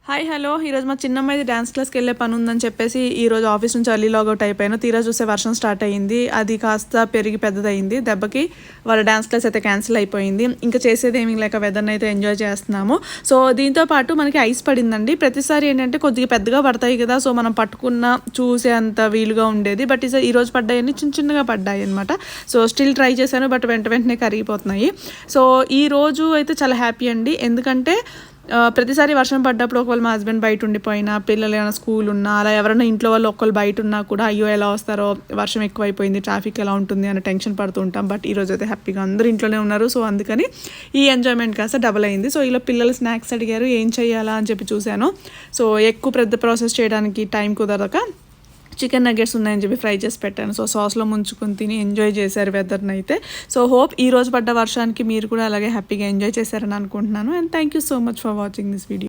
Hi hello ఈరోజు మా చిన్నమ్మాయిది dance క్లాస్కి వెళ్ళే పని ఉందని చెప్పేసి ఈరోజు ఆఫీస్ నుంచి అర్లీ లాగౌట్ అయిపోయాను. తీరా చూస్తే వర్షం స్టార్ట్ అయ్యింది. అది కాస్త పెరిగి పెద్దదయింది. దెబ్బకి వాళ్ళ డ్యాన్స్ క్లాస్ అయితే క్యాన్సిల్ అయిపోయింది. ఇంకా చేసేది ఏమీ లేక వెదర్ని అయితే ఎంజాయ్ చేస్తున్నాము. సో దీంతో పాటు మనకి ఐస్ పడిందండి. ప్రతిసారి ఏంటంటే కొద్దిగా పెద్దగా పడతాయి కదా, సో మనం పట్టుకున్న చూసే అంత వీలుగా ఉండేది. బట్ ఈరోజు పడ్డాయని చిన్న చిన్నగా పడ్డాయి అనమాట. సో స్టిల్ ట్రై చేశాను, బట్ వెంటనే కరిగిపోతున్నాయి. సో ఈ రోజు అయితే చాలా హ్యాపీ అండి. ఎందుకంటే ప్రతిసారి వర్షం పడ్డప్పుడు ఒకవేళ మా హస్బెండ్ బయట ఉండిపోయినా, పిల్లలు ఏమైనా స్కూల్ ఉన్నా, అలా ఎవరైనా ఇంట్లో వాళ్ళు ఒకళ్ళు బయట ఉన్నా కూడా అయ్యో ఎలా వస్తారో, వర్షం ఎక్కువైపోయింది, ట్రాఫిక్ ఎలా ఉంటుంది అని టెన్షన్ పడుతూ ఉంటాం. బట్ ఈరోజు అయితే హ్యాపీగా అందరూ ఇంట్లోనే ఉన్నారు. సో అందుకని ఈ ఎంజాయ్మెంట్ కాస్త డబుల్ అయింది. సో ఇలా పిల్లలు స్నాక్స్ అడిగారు, ఏం చేయాలా అని చెప్పి చూశాను. సో ఎక్కువ పెద్ద ప్రాసెస్ చేయడానికి టైం కుదరక చికెన్ నగ్గెట్స్ ఉన్నాయని చెప్పి ఫ్రై చేసి పెట్టాను. సో సాస్లో ముంచుకొని తిని ఎంజాయ్ చేశారు వెదర్ని అయితే. సో హోప్ ఈ రోజు పడ్డ వర్షానికి మీరు కూడా అలాగే హ్యాపీగా ఎంజాయ్ చేశారని అనుకుంటున్నాను. And thank you so much for watching this video.